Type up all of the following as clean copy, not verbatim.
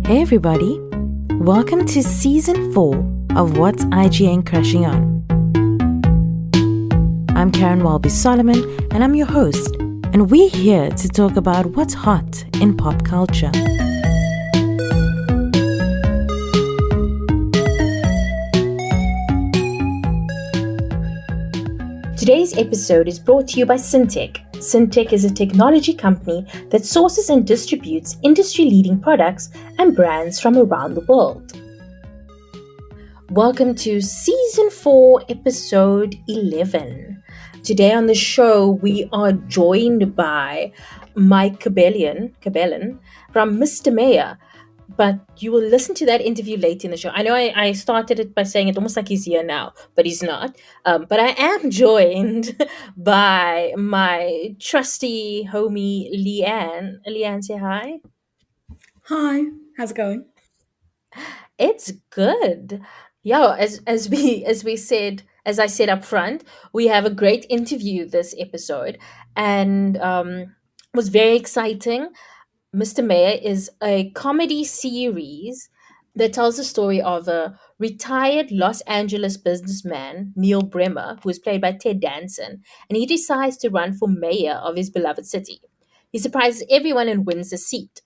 Hey everybody, welcome to season 4 of What's IGN Crushing On. I'm Karen Walby Solomon and I'm your host, and we're here to talk about what's hot in pop culture. Today's episode is brought to you by Syntech. Syntech is a technology company that sources and distributes industry-leading products and brands from around the world. Welcome to Season 4, Episode 11. Today on the show, we are joined by Mike Cabellon from Mr. Mayor. But you will listen to that interview late in the show. I know I started it by saying it almost like he's here now, but he's not. But I am joined by my trusty homie, Leanne. Leanne, say hi. Hi, how's it going? It's good. Yeah, as I said up front, we have a great interview this episode, and was very exciting. Mr. Mayor is a comedy series that tells the story of a retired Los Angeles businessman, Neil Bremer, who is played by Ted Danson, and he decides to run for mayor of his beloved city. He surprises everyone and wins a seat.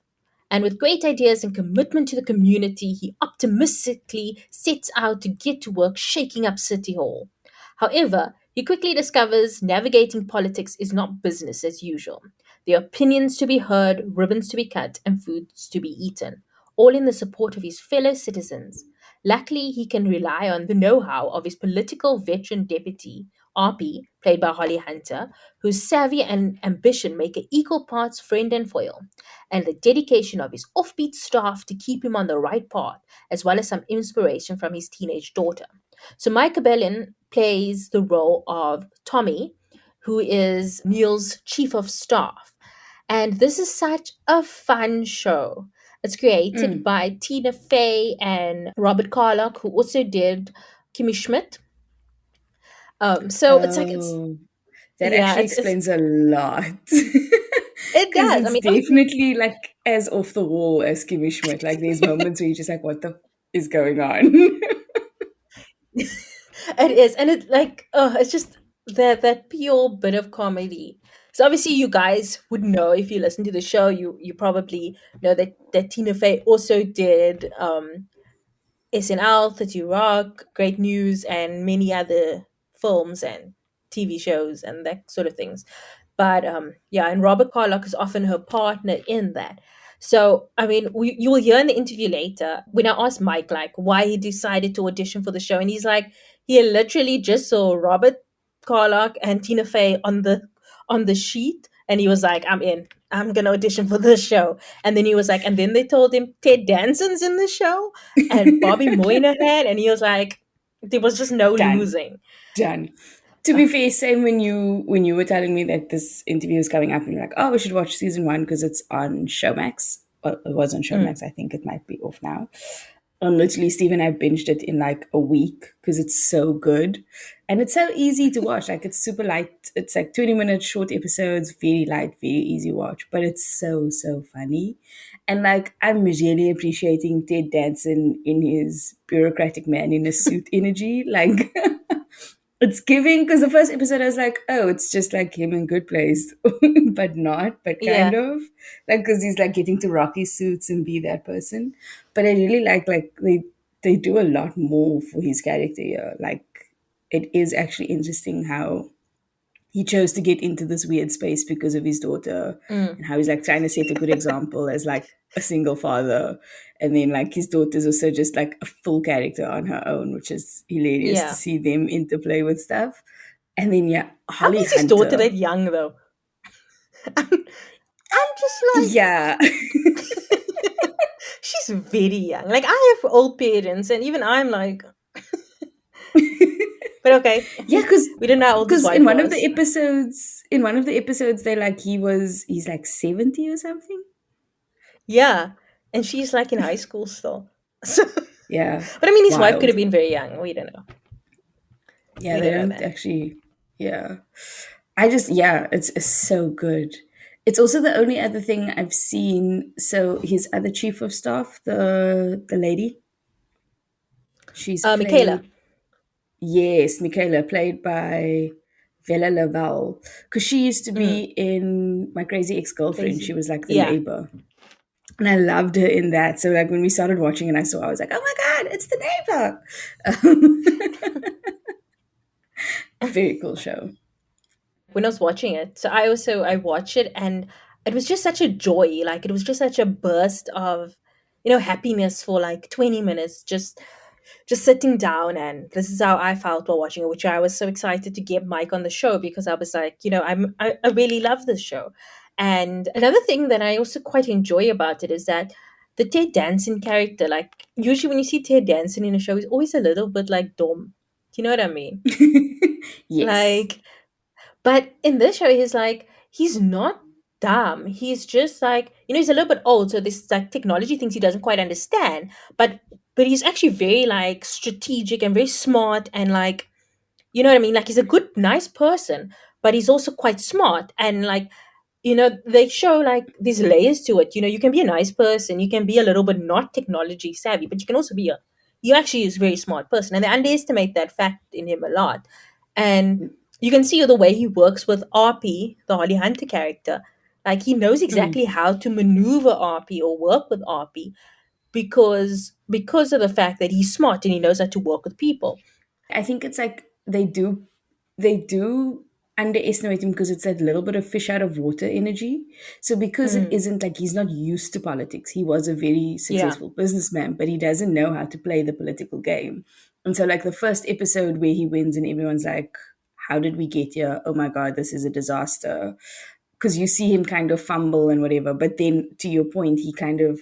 And with great ideas and commitment to the community, he optimistically sets out to get to work shaking up City Hall. However, he quickly discovers navigating politics is not business as usual. There are opinions to be heard, ribbons to be cut, and foods to be eaten, all in the support of his fellow citizens. Luckily, he can rely on the know how of his political veteran deputy, RP, played by Holly Hunter, whose savvy and ambition make an equal parts friend and foil, and the dedication of his offbeat staff to keep him on the right path, as well as some inspiration from his teenage daughter. So Mike Cabellon plays the role of Tommy, who is Neil's chief of staff. And this is such a fun show. It's created Mm. by Tina Fey and Robert Carlock, who also did Kimmy Schmidt. So it's Oh, that yeah, actually it's explains a lot. it Because does. I it's mean, definitely like as off the wall as Kimmy Schmidt. Like there's moments where you're just like, what the is going on? it is, and it's just that pure bit of comedy. So obviously, you guys would know if you listen to the show. You probably know that Tina Fey also did SNL, 30 Rock, Great News, and many other films and TV shows and that sort of things. But yeah, and Robert Carlock is often her partner in that. So, I mean, you will hear in the interview later when I asked Mike, like, why he decided to audition for the show. And he's like, he literally just saw Robert Carlock and Tina Fey on the sheet. And he was like, I'm in. I'm going to audition for this show. And then he was like, and then they told him Ted Danson's in the show and Bobby Moynihan. And he was like, there was just no Done. losing. Done. To be fair, same when you were telling me that this interview is coming up and you're like, oh, we should watch season 1 because it's on Showmax. Well, it was on Mm. Showmax. I think it might be off now. Literally, Steve and I binged it in like a week because it's so good and it's so easy to watch. Like it's super light. It's like 20-minute short episodes, very light, very easy watch, but it's so funny. And like I'm really appreciating Ted Danson in his bureaucratic man in a suit energy. Like it's giving because the first episode I was like, oh, it's just like him in Good Place, but not, but Yeah. kind of like because he's like getting to rock his suits and be that person. But I really like they do a lot more for his character here. Like it is actually interesting how he chose to get into this weird space because of his daughter Mm. and how he's like trying to set a good example as like a single father, and then like his daughter's also just like a full character on her own, which is hilarious to Yeah. see them interplay with stuff. And then yeah, How Holly is his daughter Hunter. that young though? I'm just like Yeah. she's very young. Like I have old parents and even I'm like but okay. Yeah, because We don't know how old his because wife was. in one of the episodes they like he's like 70 or something. Yeah. And she's like in high school still. So Yeah. but I mean his wife could Wild. have been very young. We don't know. Yeah, We they don't know don't that. actually. Yeah. I just, yeah, it's so good. It's also the only other thing I've seen. So his other chief of staff, the lady, she's Michaela. played, yes, Michaela, played by Vella Laval, because she used to Mm, be in My Crazy Ex-Girlfriend. She crazy. was like the Yeah. neighbor. And I loved her in that. So like when we started watching and I saw, I was like, oh my God, it's the neighbor. Very cool show. When I was watching it, so I watched it, and it was just such a joy. Like it was just such a burst of, happiness for like 20 minutes. Just sitting down, and this is how I felt while watching it, which I was so excited to get Mike on the show because I was like, I really love this show. And another thing that I also quite enjoy about it is that the Ted Danson character, like usually when you see Ted Danson in a show, he's always a little bit like dumb. Do you know what I mean? Yes. Like, but in this show, he's not dumb. He's just like, he's a little bit old, so this like technology things he doesn't quite understand. But he's actually very like strategic and very smart and like, you know what I mean? Like he's a good, nice person, but he's also quite smart and like, they show like these layers to it. You can be a nice person, you can be a little bit not technology savvy, but you can also be you actually is a very smart person, and they underestimate that fact in him a lot. And you can see the way he works with RP, the Holly Hunter character. Like he knows Mm. exactly how to maneuver RP or work with RP because of the fact that he's smart and he knows how to work with people. I think it's like they do underestimate him because it's that little bit of fish out of water energy. So because it Mm, isn't like he's not used to politics, he was a very yeah. successful businessman, but he doesn't know how to play the political game. And so like the first episode where he wins and everyone's like, how did we get here? Oh my God, this is a disaster. Because you see him kind of fumble and whatever. But then to your point, he kind of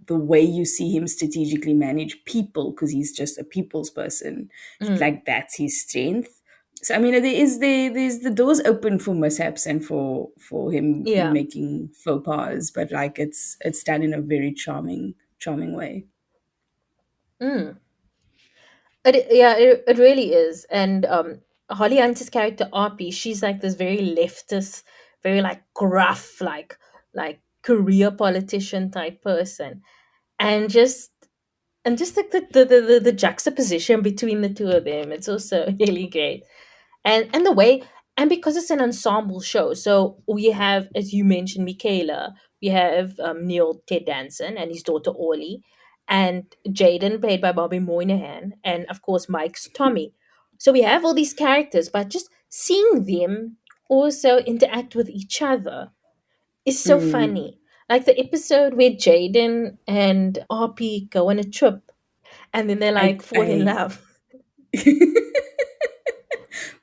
the way you see him strategically manage people because he's just a people's person, Mm, like that's his strength. So I mean there's the doors open for mishaps and for him yeah. making faux pas, but like it's done in a very charming way. Mm. It really is. And Holly Hunter's character RP, she's like this very leftist, very like gruff, like career politician type person. And just like the juxtaposition between the two of them, it's also really great. And the way, and because it's an ensemble show, so we have, as you mentioned, Michaela, we have Neil Ted Danson and his daughter Orly, and Jaden played by Bobby Moynihan, and of course Mike's Tommy. So we have all these characters, but just seeing them also interact with each other is so Mm. funny. Like the episode where Jaden and RP go on a trip and then they like fall in I love.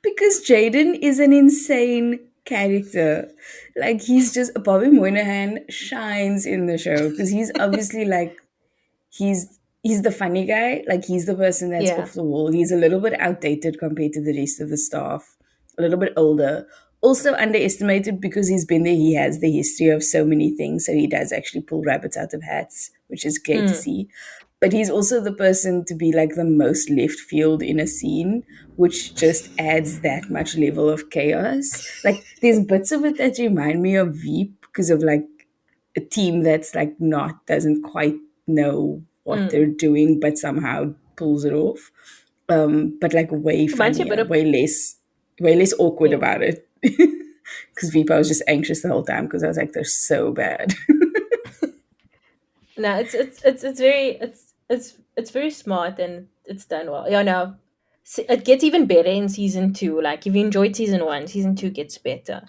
because Jaden is an insane character. Like he's just Bobby Moynihan shines in the show because he's obviously like he's the funny guy. Like he's the person that's Yeah. off the wall. He's a little bit outdated compared to the rest of the staff. A little bit older. Also underestimated because he's been there. He has the history of so many things, so he does actually pull rabbits out of hats, which is great to Mm, see. But he's also the person to be like the most left field in a scene, which just adds that much level of chaos. Like there's bits of it that remind me of Veep because of like a team that's like not doesn't quite know what they're mm. doing, but somehow pulls it off. But like way Reminds you a bit funnier, of, way less awkward yeah. about it. Because Vipa was just anxious the whole time because I was like, they're so bad. No, it's very it's very smart and it's done well. Yeah, no, it gets even better in season two. Like if you enjoyed season one, season two gets better.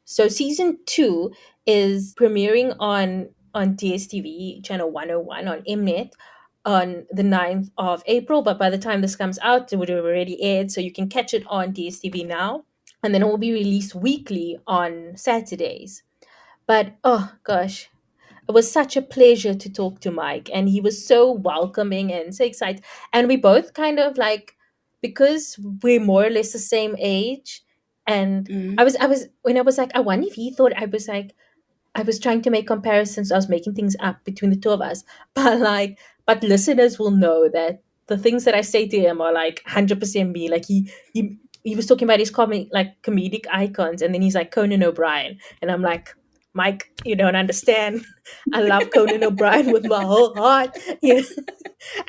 So season two is premiering on DSTV channel 101 on Mnet on the 9th of April. But by the time this comes out, it would have already aired, so you can catch it on DSTV now, and then it will be released weekly on Saturdays. But oh gosh, it was such a pleasure to talk to Mike, and he was so welcoming and so excited. And we both kind of like, because we're more or less the same age. And Mm. I was when I was like, I wonder if he thought I was like, I was trying to make comparisons. I was making things up between the two of us, but like, but listeners will know that the things that I say to him are like 100% me. Like he was talking about his comedic icons, and then he's like Conan O'Brien, and I'm like, Mike, you don't understand. I love Conan O'Brien with my whole heart. You know?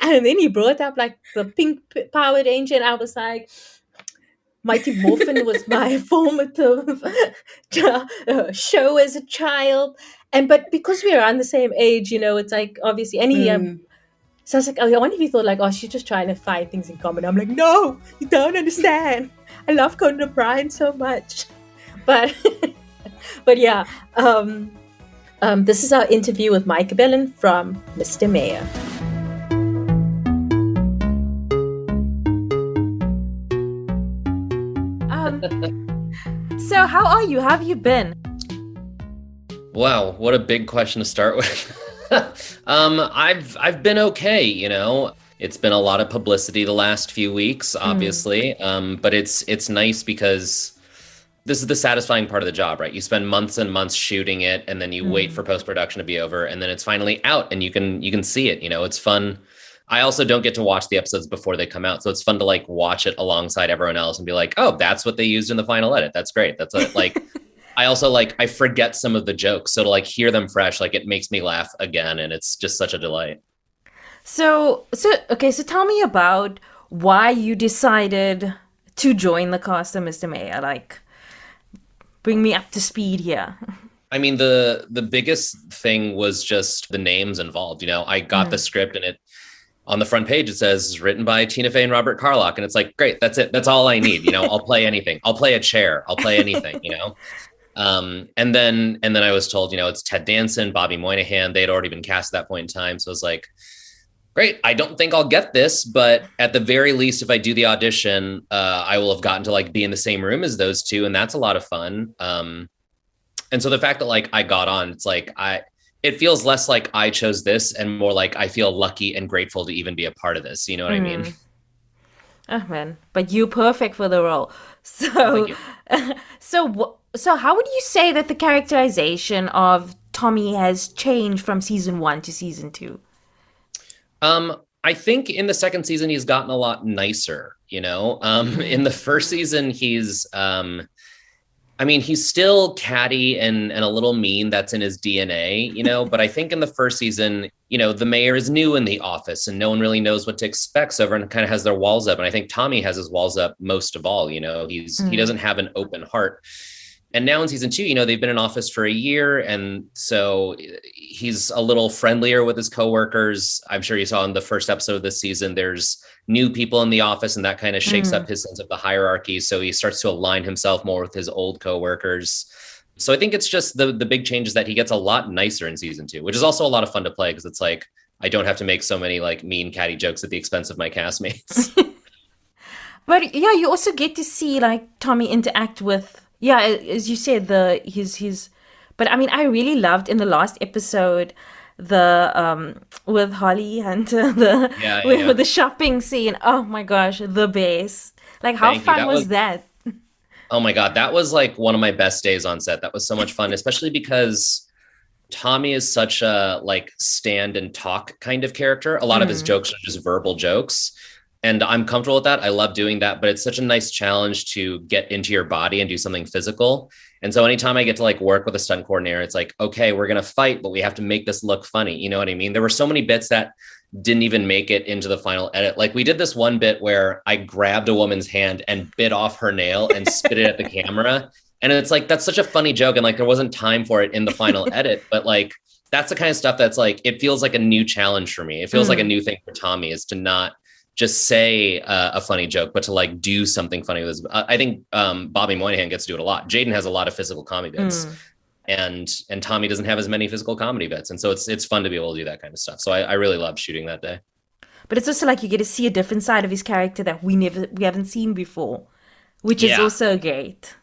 And then he brought up like the pink Power Ranger, and I was like, Mighty Morphin was my formative show as a child. And but because we are around the same age, it's like obviously any Mm. so I was like, oh, I wonder if he thought like, oh, she's just trying to find things in common. I'm like, no, you don't understand. I love Conan O'Brien so much. But but yeah, this is our interview with Mike Cabellon from Mr. Mayor. So how are you? How have you been? Wow, what a big question to start with. I've been okay, It's been a lot of publicity the last few weeks, obviously. But it's nice because this is the satisfying part of the job, right? You spend months and months shooting it, and then you wait for post-production to be over, and then it's finally out and you can see it. It's fun. I also don't get to watch the episodes before they come out, so it's fun to like watch it alongside everyone else and be like, oh, that's what they used in the final edit. That's great. That's like I also I forget some of the jokes, so to like hear them fresh, like it makes me laugh again, and it's just such a delight. So tell me about why you decided to join the cast of Mr. Mayor. Like, bring me up to speed here. I mean, the biggest thing was just the names involved. I got the script, and it on the front page it says written by Tina Fey and Robert Carlock, and it's like, great, that's it. That's all I need. I'll play anything. I'll play a chair. I'll play anything. And then I was told, it's Ted Danson, Bobby Moynihan. They had already been cast at that point in time, so I was like, great, I don't think I'll get this, but at the very least, if I do the audition, I will have gotten to like be in the same room as those two, and that's a lot of fun. And so the fact that like I got on, it's like it feels less like I chose this and more like I feel lucky and grateful to even be a part of this. You know what I mean? Oh man, but you're perfect for the role. So, so how would you say that the characterization of Tommy has changed from season 1 to season 2? I think in the second season, he's gotten a lot nicer, in the first season, he's still catty and a little mean. That's in his DNA, but I think in the first season, the mayor is new in the office and no one really knows what to expect. So everyone kind of has their walls up. And I think Tommy has his walls up most of all, he doesn't have an open heart. And now in season 2, they've been in office for a year. And so he's a little friendlier with his coworkers. I'm sure you saw in the first episode of this season, there's new people in the office, and that kind of shakes up his sense of the hierarchy. So he starts to align himself more with his old coworkers. So I think it's just the big change is that he gets a lot nicer in season 2, which is also a lot of fun to play because it's like, I don't have to make so many like mean catty jokes at the expense of my castmates. But yeah, you also get to see like Tommy interact with, as you said, his. But I mean, I really loved in the last episode the with Holly and with the shopping scene. Oh my gosh, the best! Like, how fun was that? Oh my God, that was like one of my best days on set. That was so much fun, especially because Tommy is such a like stand and talk kind of character. A lot of his jokes are just verbal jokes. And I'm comfortable with that. I love doing that, but it's such a nice challenge to get into your body and do something physical. And so anytime I get to like work with a stunt coordinator, it's like, okay, we're going to fight, but we have to make this look funny. You know what I mean? There were so many bits that didn't even make it into the final edit. Like we did this one bit where I grabbed a woman's hand and bit off her nail and spit it at the camera. And it's like, that's such a funny joke. And like, there wasn't time for it in the final edit, but like, that's the kind of stuff that's like, it feels like a new challenge for me. It feels like a new thing for Tommy is to not just say a funny joke, but to like do something funny with his, I think Bobby Moynihan gets to do it a lot. Jaden has a lot of physical comedy bits and Tommy doesn't have as many physical comedy bits. And so it's fun to be able to do that kind of stuff. So I really love shooting that day. But it's also like you get to see a different side of his character that we haven't seen before, which is also great.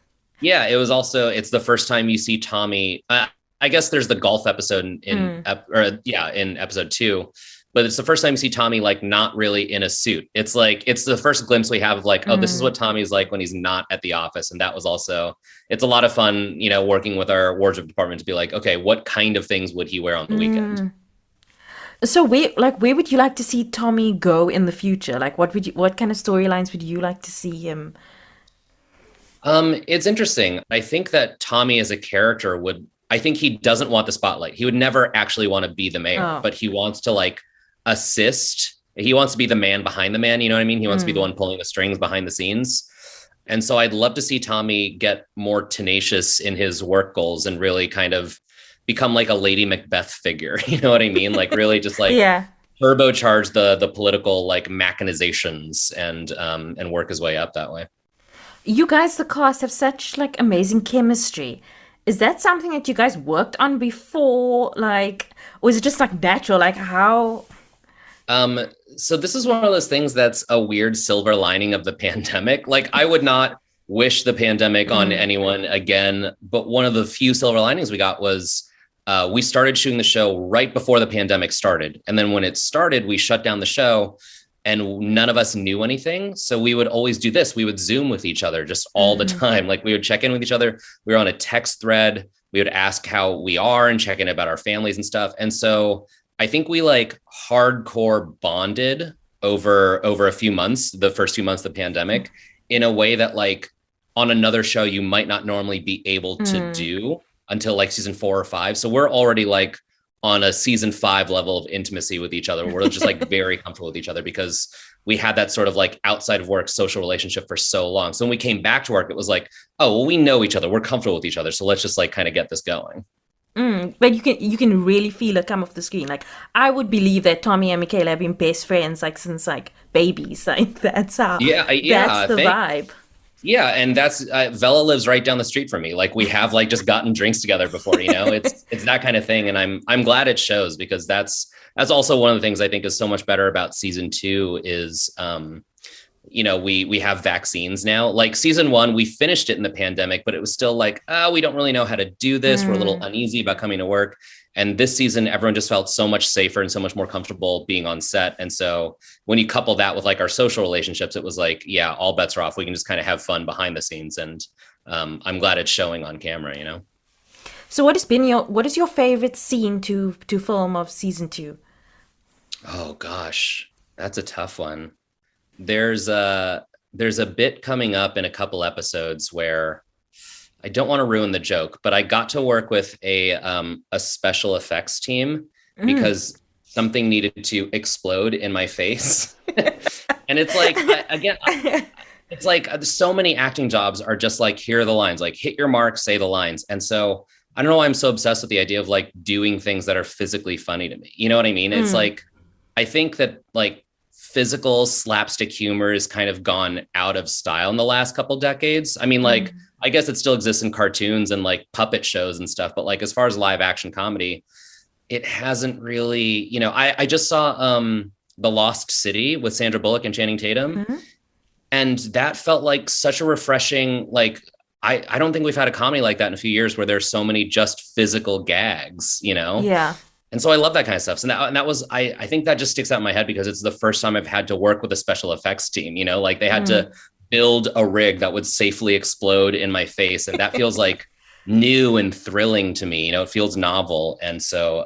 Yeah, it's the first time you see Tommy. I guess there's the golf episode in episode 2. But it's the first time you see Tommy like not really in a suit. It's like it's the first glimpse we have of like, oh, this is what Tommy's like when he's not at the office. And that was also, it's a lot of fun, working with our wardrobe department to be like, okay, what kind of things would he wear on the weekend? So where would you like to see Tommy go in the future? Like what kind of storylines would you like to see him? It's interesting. I think that Tommy as a character I think he doesn't want the spotlight. He would never actually want to be the mayor, but he wants to like assist. He wants to be the man behind the man. You know what I mean? He wants to be the one pulling the strings behind the scenes. And so I'd love to see Tommy get more tenacious in his work goals and really kind of become like a Lady Macbeth figure. You know what I mean? Like really just like turbocharge the political like machinations and work his way up that way. You guys, the cast, have such like amazing chemistry. Is that something that you guys worked on before? Like, or is it just like natural? Like how? So this is one of those things that's a weird silver lining of the pandemic. Like I would not wish the pandemic on anyone again, but one of the few silver linings we got was we started shooting the show right before the pandemic started. And then when it started, we shut down the show and none of us knew anything. So we would always do this. We would Zoom with each other just all the time. Like we would check in with each other. We were on a text thread. We would ask how we are and check in about our families and stuff. And so I think we like hardcore bonded over a few months, the first few months of the pandemic, in a way that like on another show you might not normally be able to do until like season 4 or 5. So we're already like on a season 5 level of intimacy with each other. We're just like very comfortable with each other because we had that sort of like outside of work social relationship for so long. So when we came back to work, it was like, oh, well, we know each other. We're comfortable with each other. So let's just like kind of get this going. But you can really feel it come off the screen. Like I would believe that Tommy and Michaela have been best friends like since like babies. Like that's how. That's the vibe. Yeah, and that's Vela lives right down the street from me. Like we have like just gotten drinks together before. You know, it's that kind of thing, and I'm glad it shows because that's also one of the things I think is so much better about season 2 is. You know, we have vaccines now. Like season 1, we finished it in the pandemic, but it was still like, we don't really know how to do this. We're a little uneasy about coming to work. And this season, everyone just felt so much safer and so much more comfortable being on set. And so when you couple that with like our social relationships, it was like, yeah, all bets are off. We can just kind of have fun behind the scenes. And I'm glad it's showing on camera, you know? So what is your favorite scene to film of season 2? Oh gosh, that's a tough one. There's a bit coming up in a couple episodes where I don't want to ruin the joke, but I got to work with a special effects team because something needed to explode in my face. And it's like, it's like so many acting jobs are just like, here are the lines, like hit your mark, say the lines. And so I don't know why I'm so obsessed with the idea of like doing things that are physically funny to me. You know what I mean? It's like, I think that like physical slapstick humor is kind of gone out of style in the last couple decades. I mean, like, I guess it still exists in cartoons and like puppet shows and stuff, but like, as far as live action comedy, it hasn't really, you know, I just saw The Lost City with Sandra Bullock and Channing Tatum. And that felt like such a refreshing, like, I don't think we've had a comedy like that in a few years where there's so many just physical gags, you know? Yeah. And so I love that kind of stuff. So that was, I think that just sticks out in my head because it's the first time I've had to work with a special effects team, you know, like they had to build a rig that would safely explode in my face. And that feels like new and thrilling to me, you know, it feels novel. And so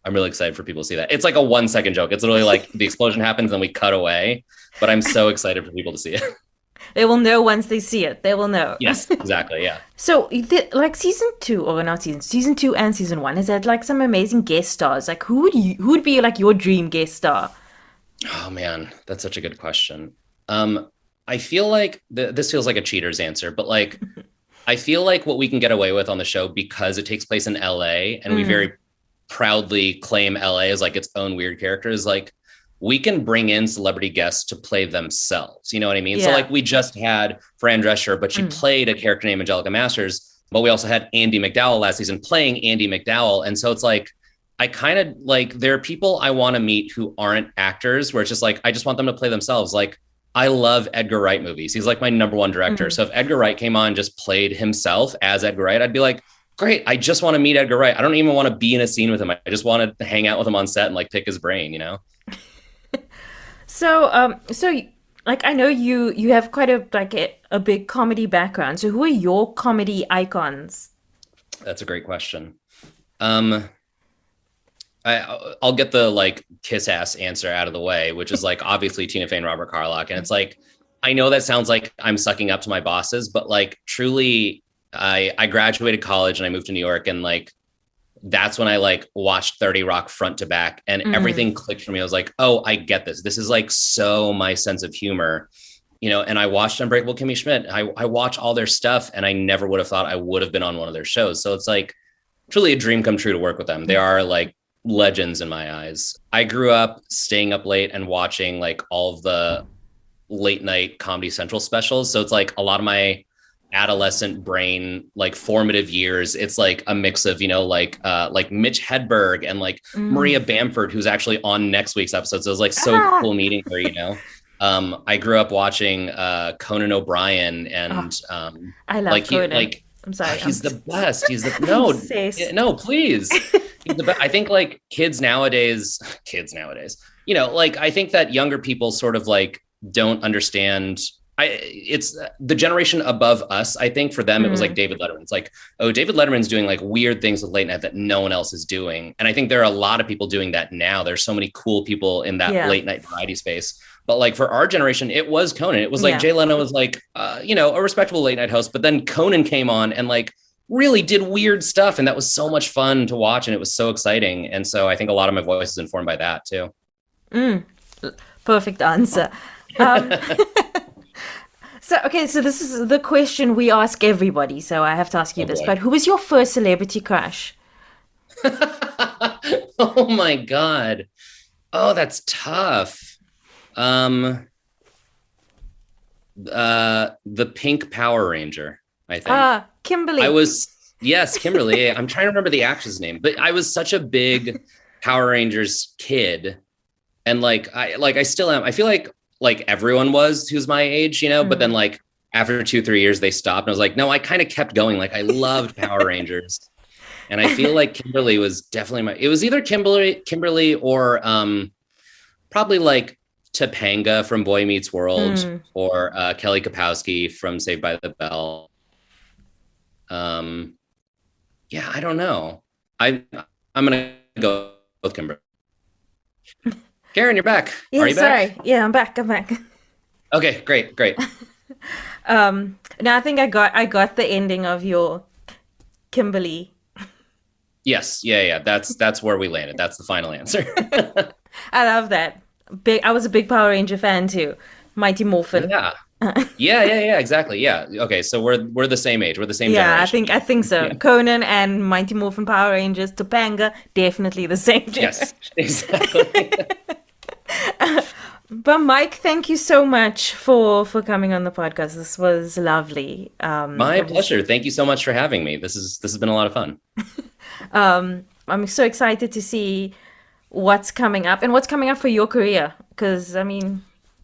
I'm really excited for people to see that. It's like a 1-second joke. It's literally like the explosion happens and we cut away, but I'm so excited for people to see it. They will know once they see it. They will know. Yes, exactly. Yeah. So, like season 2 and season 1 has had like some amazing guest stars. Like, who would be like your dream guest star? Oh man, that's such a good question. I feel like this feels like a cheater's answer, but like, I feel like what we can get away with on the show because it takes place in LA and we very proudly claim LA as like its own weird character is like, we can bring in celebrity guests to play themselves. You know what I mean? Yeah. So like we just had Fran Drescher, but she played a character named Angelica Masters, but we also had Andie MacDowell last season playing Andie MacDowell. And so it's like, I kind of like, there are people I want to meet who aren't actors where it's just like, I just want them to play themselves. Like I love Edgar Wright movies. He's like my number one director. So if Edgar Wright came on, just played himself as Edgar Wright, I'd be like, great. I just want to meet Edgar Wright. I don't even want to be in a scene with him. I just want to hang out with him on set and like pick his brain, you know? So like I know you have quite a big comedy background. So who are your comedy icons? That's a great question. I'll get the like kiss ass answer out of the way, which is like obviously Tina Fey and Robert Carlock. And it's like, I know that sounds like I'm sucking up to my bosses, but like truly I graduated college and I moved to New York and like that's when I like watched 30 Rock front to back, and everything clicked for me. I was like, oh, I get this. This is like so my sense of humor, and I watched Unbreakable Kimmy Schmidt. I watch all their stuff, and I never would have thought I would have been on one of their shows. So it's like truly a dream come true to work with them. They are like legends in my eyes. I grew up staying up late and watching like all of the late night Comedy Central specials. So it's like a lot of my adolescent brain, like formative years, it's like a mix of like Mitch Hedberg and like Maria Bamford, who's actually on next week's episode. So it was like so cool meeting her. I grew up watching Conan O'Brien, and I love like Conan. I'm sorry, he's the best. He's the no, please. He's the best. I think like kids nowadays, like I think that younger people sort of like don't understand. It's the generation above us. I think for them, it was like David Letterman. It's like, oh, David Letterman's doing like weird things with late night that no one else is doing. And I think there are a lot of people doing that now. There's so many cool people in that late night variety space. But like for our generation, it was Conan. It was like Jay Leno was like, a respectable late night host. But then Conan came on and like really did weird stuff. And that was so much fun to watch. And it was so exciting. And so I think a lot of my voice is informed by that too. Perfect answer. So this is the question we ask everybody. So I have to ask you this. But who was your first celebrity crush? Oh my God. Oh, that's tough. The Pink Power Ranger, I think. Kimberly. Yes, Kimberly. I'm trying to remember the actress name, but I was such a big Power Rangers kid. And I still am. I feel like everyone was who's my age, but then like after 2-3 years they stopped. And I was like, no, I kind of kept going. Like I loved Power Rangers. And I feel like Kimberly was definitely it was either Kimberly or probably like Topanga from Boy Meets World or Kelly Kapowski from Saved by the Bell. Yeah, I don't know. I'm gonna go with Kimberly. Karen, you're back. Yeah, Are you sorry. back? Yeah, I'm back. Okay, great. Now I think I got the ending of your Kimberly. Yes, yeah. That's where we landed. That's the final answer. I love that. I was a big Power Ranger fan too. Mighty Morphin. Yeah, exactly. Yeah. Okay, so we're the same age. We're the same generation. I think so. Yeah. Conan and Mighty Morphin Power Rangers, Topanga, definitely the same generation. Yes, exactly. But Mike, thank you so much for coming on the podcast. This was lovely. My pleasure. Thank you so much for having me. This has been a lot of fun. I'm so excited to see what's coming up for your career, because I mean,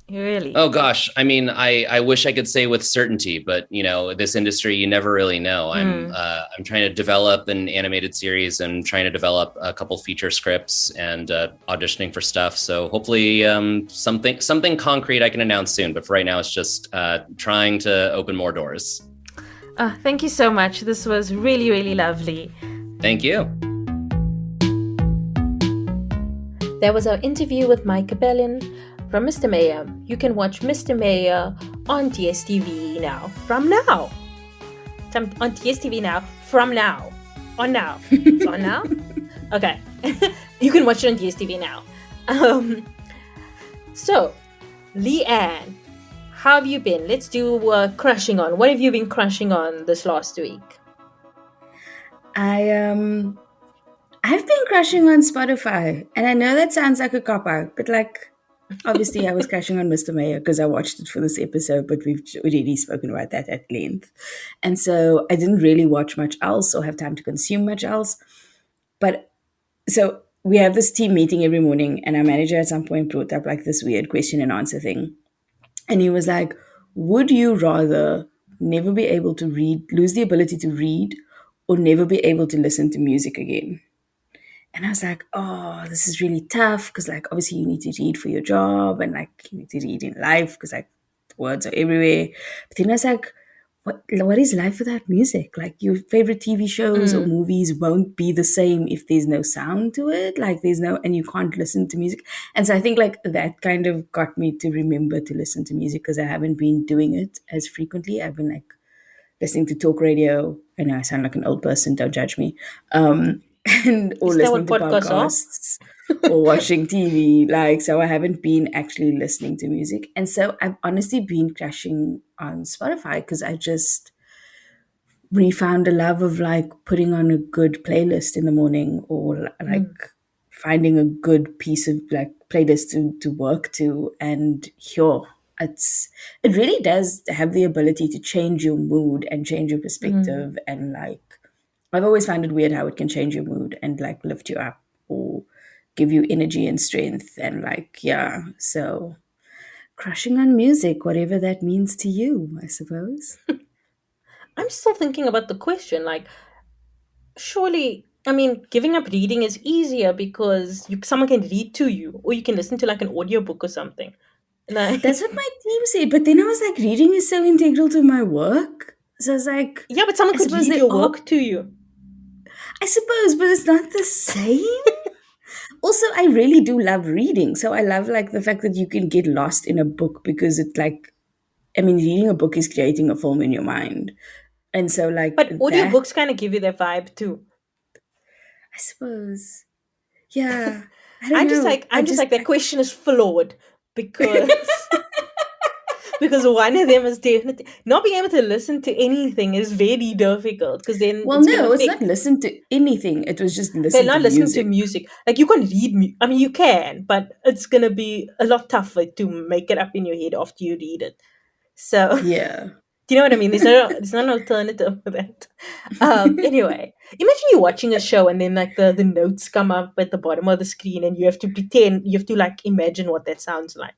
really. Oh gosh, I mean, I wish I could say with certainty, but this industry, you never really know. I'm trying to develop an animated series and trying to develop a couple feature scripts and auditioning for stuff. So hopefully something concrete I can announce soon. But for right now, it's just trying to open more doors. Thank you so much. This was really, really lovely. Thank you. That was our interview with Mike Cabellon from Mr. Mayor. You can watch Mr. Mayor on DSTV now. From now. On DSTV now. From now. On now. It's on now? Okay. You can watch it on DSTV now. So, Leanne, how have you been? Let's do crushing on. What have you been crushing on this last week? I've been crushing on Spotify, and I know that sounds like a cop-out, but like, obviously I was crushing on Mr. Mayor because I watched it for this episode, but we've already spoken about that at length. And so I didn't really watch much else or have time to consume much else. But so we have this team meeting every morning, and our manager at some point brought up like this weird question and answer thing. And he was like, would you rather never be able to read, lose the ability to read, or never be able to listen to music again? And I was like, oh, this is really tough because, like, obviously you need to read for your job and, like, you need to read in life because, like, the words are everywhere. But then I was like, what is life without music? Like, your favorite TV shows or movies won't be the same if there's no sound to it. Like, and you can't listen to music. And so I think, like, that kind of got me to remember to listen to music because I haven't been doing it as frequently. I've been, like, listening to talk radio. I know I sound like an old person, don't judge me. and or Is that listening what to podcasts are? podcasts or watching TV. Like, so I haven't been actually listening to music. And so I've honestly been crashing on Spotify because I just refound a love of like putting on a good playlist in the morning or like Mm, finding a good piece of like playlist to work to. And sure, it really does have the ability to change your mood and change your mm, perspective. And like I've always found it weird how it can change your mood and like lift you up or give you energy and strength. And like, yeah, so crushing on music, whatever that means to you, I suppose. I'm still thinking about the question. Like, surely, I mean, giving up reading is easier because someone can read to you, or you can listen to like an audiobook or something. Like, That's what my team said. But then I was like, reading is so integral to my work. So I was like, yeah, but someone I could suppose read they your are, work to you. I suppose, but it's not the same. Also, I really do love reading. So I love like the fact that you can get lost in a book because it like, I mean, reading a book is creating a film in your mind. And so like But that, audiobooks kind of give you that vibe too. I suppose, yeah, I don't I'm just know. like, I'm just like, that question is flawed because because one of them is definitely not being able to listen to anything is very difficult because then Well, it's going to no, it's not affect. listen to anything. It was just They're listen to not listening to music. music. Like you can read. I mean, you can, but it's going to be a lot tougher to make it up in your head after you read it. So, Yeah. do you know what I mean? There's not an alternative for that. Anyway, imagine you're watching a show and then like the notes come up at the bottom of the screen and you have to pretend, you have to like imagine what that sounds like,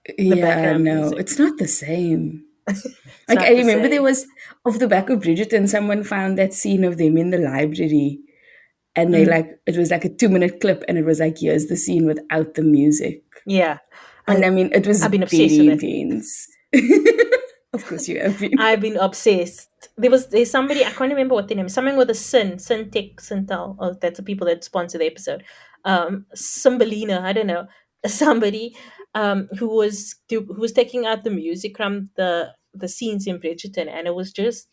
the Yeah, background no, music. it's not the same. It's Like I not the remember there same. was off the back of Bridgerton, someone found that scene of them in the library, and they Mm, like it was like a 2 minute clip, and it was like here's the scene without the music, yeah. and I, I mean it was I've been obsessed with very that. intense. Of course, you have been. I've been obsessed. There's somebody I can't remember what their name is. Something with a Syntech, Syntel. Oh, that's the people that sponsor the episode. Cymbalina, I don't know. Somebody who was taking out the music from the scenes in Bridgerton, and it was just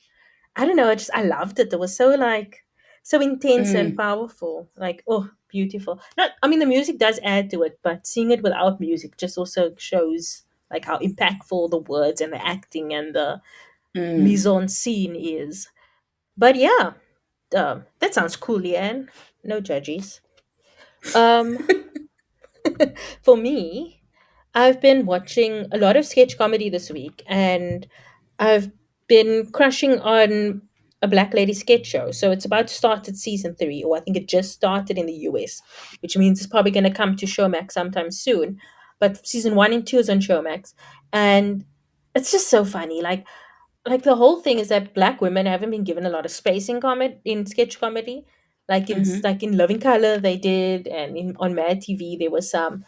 I don't know. I loved it. It was so like so intense and Mm, powerful. Like oh, beautiful. Not I mean the music does add to it, but seeing it without music just also shows like how impactful the words and the acting and the mise mm. en scene is. But yeah, that sounds cool, Leanne. No judges. Um, for me, I've been watching a lot of sketch comedy this week, and I've been crushing on a Black Lady sketch show. So it's about to start at season 3, or I think it just started in the US, which means it's probably going to come to Showmax sometime soon. But season 1 and 2 is on Showmax, and it's just so funny. Like the whole thing is that black women haven't been given a lot of space in in sketch comedy. Mm-hmm. Like in Living Color they did, and in on Mad TV there was some.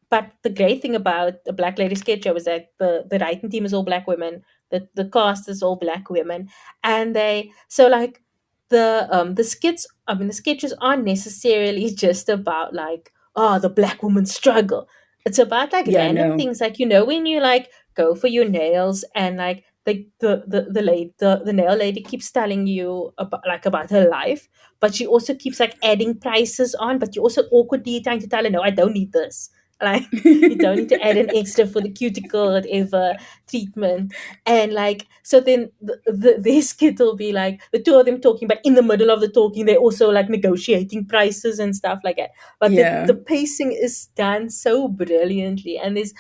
But the great thing about the Black Lady sketch show is that the writing team is all black women, the cast is all black women, and they so like the skits. I mean, the sketches aren't necessarily just about like oh the black woman's struggle. It's about like Yeah, random no. things like when you like go for your nails and like the nail lady keeps telling you about her life, but she also keeps like adding prices on, but you're also awkwardly trying to tell her no I don't need this, like you don't need to add an extra for the cuticle whatever treatment. And like so then their skit will be like the two of them talking, but in the middle of the talking they're also like negotiating prices and stuff like that. But the Yeah. pacing is done so brilliantly, and there's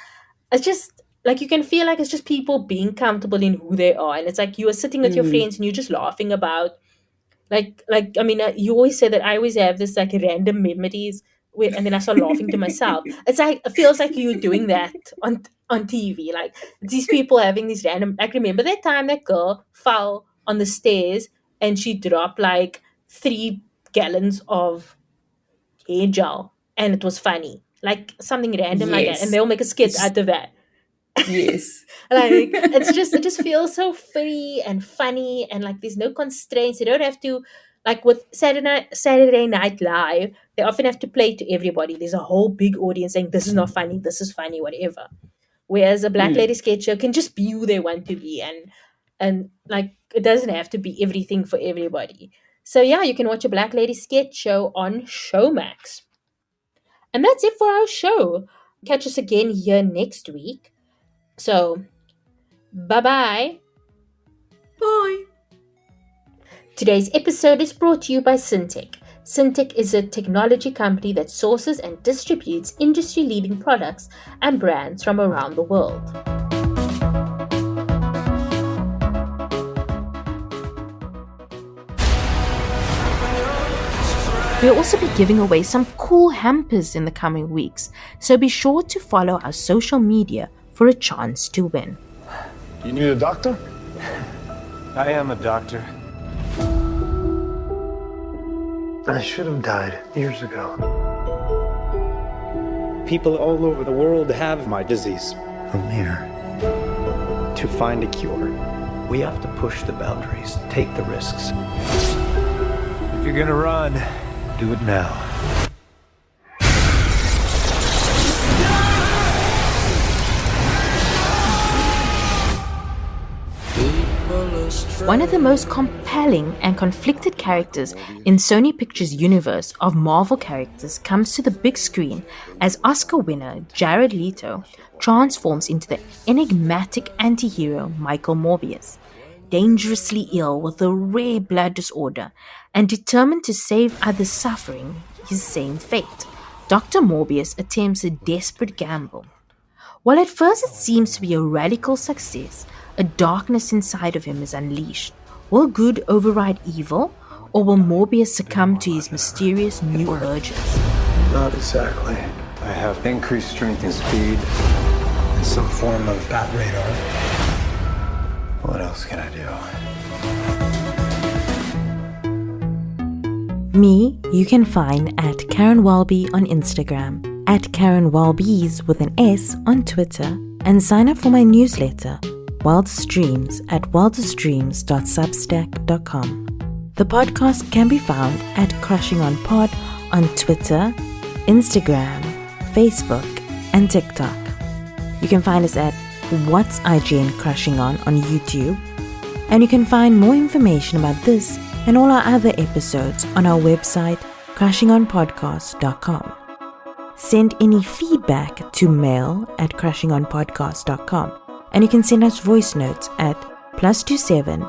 it's just like you can feel like it's just people being comfortable in who they are, and it's like you are sitting with your Mm. friends and you're just laughing about I mean you always say that I always have this like random memories and then I start laughing to myself. It's like it feels like you doing that on TV, like these people having these random like remember that time that girl fell on the stairs and she dropped like 3 gallons of hair gel and it was funny, like something random like that, and Yes. they'll make a skit It's- out of that. yes. Like it just feels so free and funny, and like there's no constraints. You don't have to like with Saturday Night Live, they often have to play to everybody. There's a whole big audience saying this is not funny, this is funny, whatever. Whereas a Black Lady Mm. sketch show can just be who they want to be, and like it doesn't have to be everything for everybody. So yeah, you can watch a Black Lady sketch show on Showmax. And that's it for our show. Catch us again here next week. So, bye-bye. Bye. Today's episode is brought to you by Syntec. Syntec is a technology company that sources and distributes industry-leading products and brands from around the world. We'll also be giving away some cool hampers in the coming weeks, so be sure to follow our social media for a chance to win. You need a doctor? I am a doctor. I should have died years ago. People all over the world have my disease. I'm here to find a cure. We have to push the boundaries, take the risks. If you're gonna run, do it now. One of the most compelling and conflicted characters in Sony Pictures' universe of Marvel characters comes to the big screen as Oscar winner Jared Leto transforms into the enigmatic anti-hero Michael Morbius. Dangerously ill with a rare blood disorder and determined to save others suffering his same fate, Dr. Morbius attempts a desperate gamble. While at first it seems to be a radical success, a darkness inside of him is unleashed. Will good override evil, or will Morbius succumb to his mysterious new urges? Not exactly. I have increased strength and speed and some form of bat radar. What else can I do? Me, you can find at Karen Welby on Instagram, at Karen Welby's with an S on Twitter, and sign up for my newsletter, Wildest Dreams, at wildestdreams.substack.com. The podcast can be found at Crushing on Pod on Twitter, Instagram, Facebook, and TikTok. You can find us at What's IGN Crushing on YouTube, and you can find more information about this and all our other episodes on our website, crushingonpodcast.com. Send any feedback to mail@crushingonpodcast.com, and you can send us voice notes at +27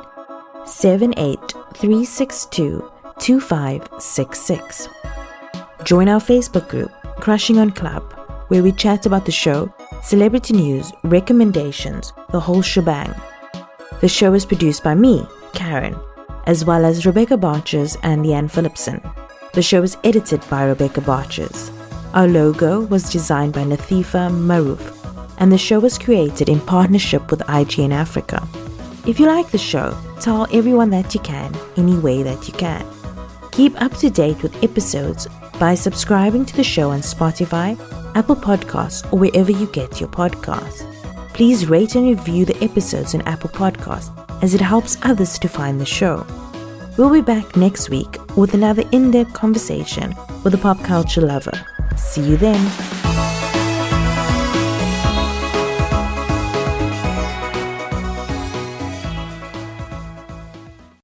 78 362 2566. Join our Facebook group, Crushing on Club, where we chat about the show, celebrity news, recommendations, the whole shebang. The show is produced by me, Karen, as well as Rebecca Barches and Leanne Phillipson. The show is edited by Rebecca Barches. Our logo was designed by Nathifa Maroof, and the show was created in partnership with IGN Africa. If you like the show, tell everyone that you can, any way that you can. Keep up to date with episodes by subscribing to the show on Spotify, Apple Podcasts, or wherever you get your podcasts. Please rate and review the episodes on Apple Podcasts, as it helps others to find the show. We'll be back next week with another in-depth conversation with a pop culture lover. See you then.